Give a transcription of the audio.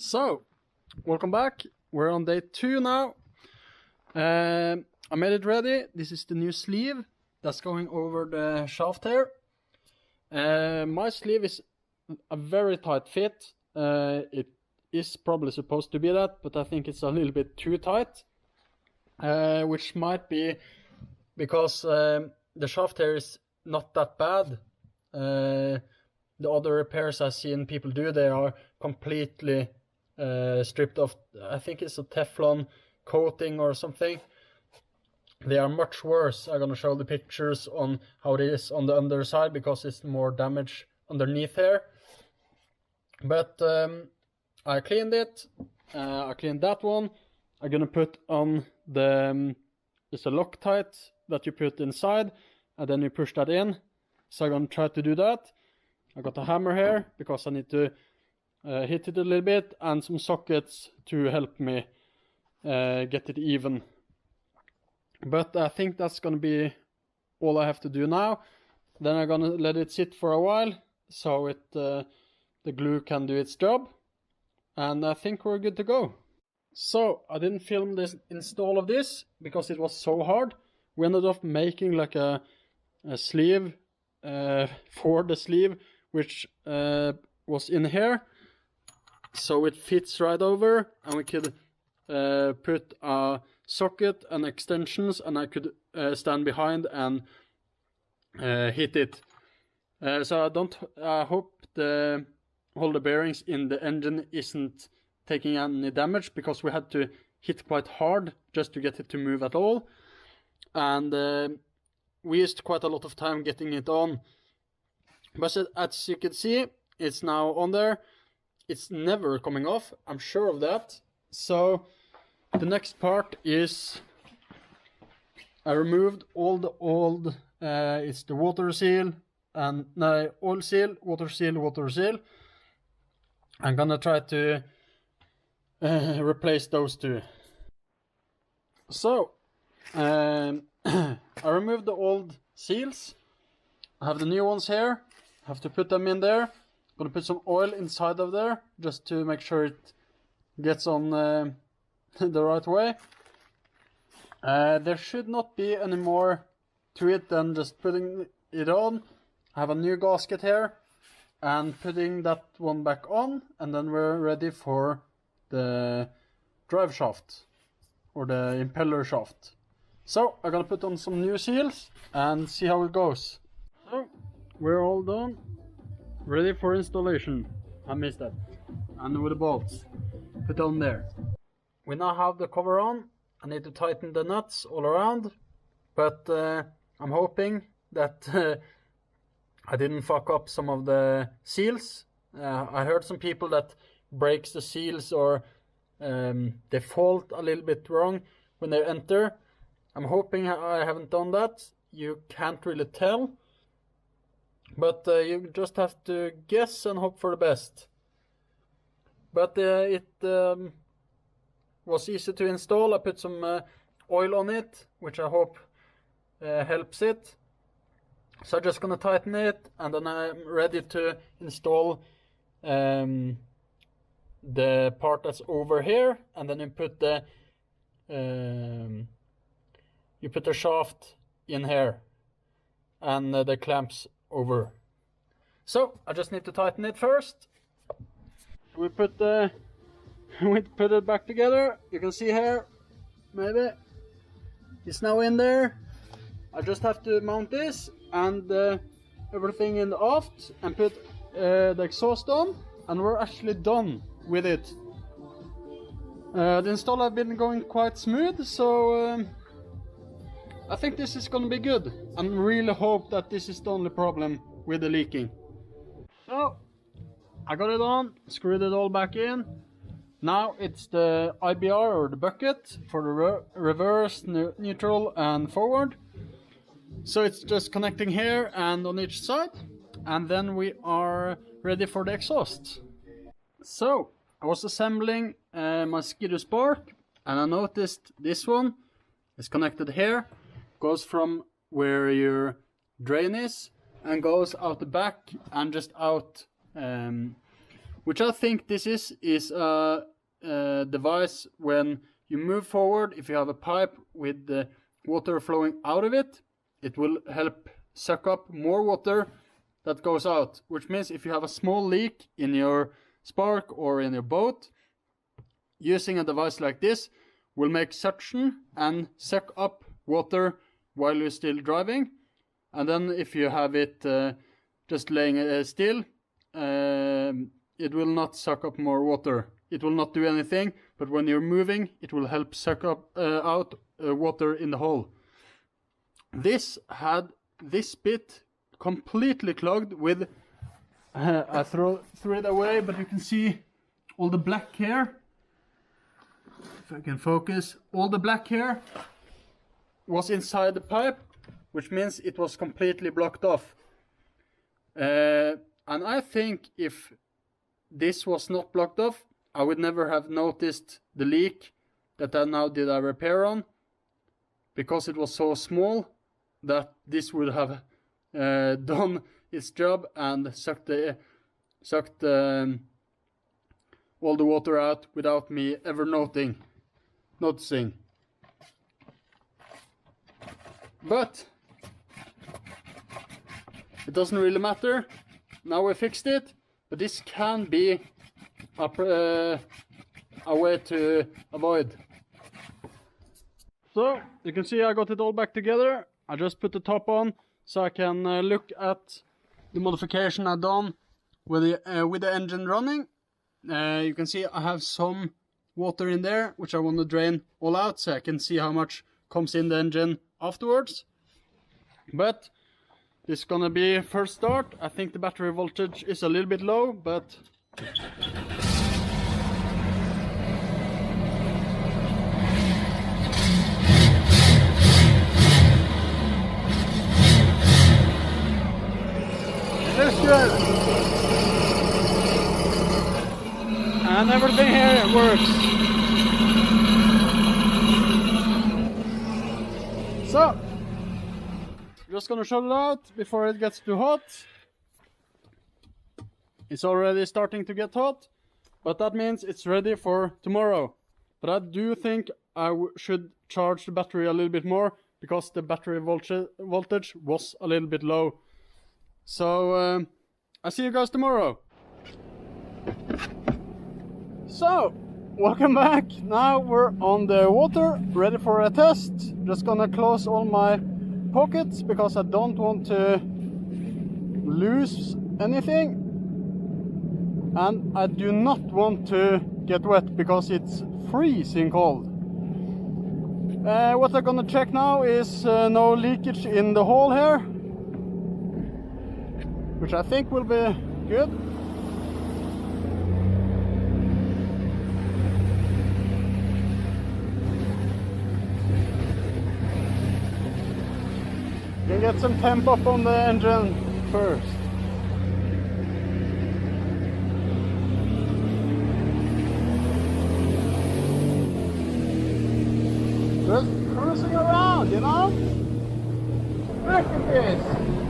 So, welcome back. We're on day 2 now. I made it ready. This is the new sleeve that's going over the shaft here. My sleeve is a very tight fit. It is probably supposed to be that, but I think it's a little bit too tight. Which might be because the shaft here is not that bad. The other repairs I've seen people do, they are completely stripped off. I think it's a Teflon coating or something. They are much worse. I'm gonna show the pictures on how it is on the underside because it's more damage underneath here. But I cleaned it. I cleaned that one. I'm gonna put on the it's a Loctite that you put inside and then you push that in. So I'm gonna try to do that. I got a hammer here because I need to hit it a little bit, and some sockets to help me get it even. But I think that's gonna be all I have to do now. Then I'm gonna let it sit for a while so it the glue can do its job, and I think we're good to go. So I didn't film this install of this because it was so hard. We ended up making like a sleeve for the sleeve, which was in here, so it fits right over, and we could put a socket and extensions, and I could stand behind and hit it. So I hope all the bearings in the engine isn't taking any damage, because we had to hit quite hard just to get it to move at all, and we used quite a lot of time getting it on. But as you can see, it's now on there. It's never coming off, I'm sure of that. So the next part is I removed all the old it's the water seal and no, oil seal, water seal. I'm gonna try to replace those two. So I removed the old seals. I have the new ones here. Have to put them in there. Gonna put some oil inside of there just to make sure it gets on the right way. There should not be any more to it than just putting it on. I have a new gasket here and putting that one back on, and then we're ready for the drive shaft or the impeller shaft. So I'm gonna put on some new seals and see how it goes. So we're all done, ready for installation. I missed that. And with the bolts, put on there. We now have the cover on. I need to tighten the nuts all around, but I'm hoping that I didn't fuck up some of the seals. I heard some people that breaks the seals or they fault a little bit wrong when they enter. I'm hoping I haven't done that. You can't really tell. But you just have to guess and hope for the best. But it was easy to install. I put some oil on it, which I hope helps it. So I'm just gonna tighten it, and then I'm ready to install the part that's over here, and then you put the shaft in here, and the clamps over. So I just need to tighten it first. We put it back together. You can see here, maybe it's now in there. I just have to mount this and everything in the aft and put the exhaust on, and we're actually done with it. The install has been going quite smooth, so I think this is gonna be good. I really hope that this is the only problem with the leaking. So I got it on, screwed it all back in. Now it's the IBR or the bucket for the reverse, neutral and forward. So it's just connecting here and on each side, and then we are ready for the exhaust. So I was assembling my Skidoo Spark, and I noticed this one is connected here. Goes from where your drain is and goes out the back and just out which I think this is a device when you move forward. If you have a pipe with the water flowing out of it, it will help suck up more water that goes out, which means if you have a small leak in your Spark or in your boat, using a device like this will make suction and suck up water while you're still driving. And then if you have it just laying still, it will not suck up more water. It will not do anything, but when you're moving, it will help suck up out water in the hole. This had this bit completely clogged with, I threw it away, but you can see all the black hair. If I can focus, all the black hair was inside the pipe, which means it was completely blocked off. And I think if this was not blocked off, I would never have noticed the leak that I now did a repair on, because it was so small that this would have done its job and sucked all the water out without me ever noticing. But it doesn't really matter. Now we fixed it, but this can be a way to avoid. So you can see I got it all back together. I just put the top on so I can look at the modification I've done with the engine running. You can see I have some water in there, which I want to drain all out so I can see how much comes in the engine afterwards. But this is gonna be first start. I think the battery voltage is a little bit low, but it looks good. And everything here works. So, just gonna shut it out before it gets too hot. It's already starting to get hot, but that means it's ready for tomorrow. But I do think I should charge the battery a little bit more, because the battery voltage was a little bit low. So, I'll see you guys tomorrow. So, welcome back. Now we're on the water, ready for a test. Just gonna close all my pockets because I don't want to lose anything. And I do not want to get wet because it's freezing cold. What I'm gonna check now is no leakage in the hole here, which I think will be good. You can get some temp up on the engine first. Just cruising around, you know? Look at this!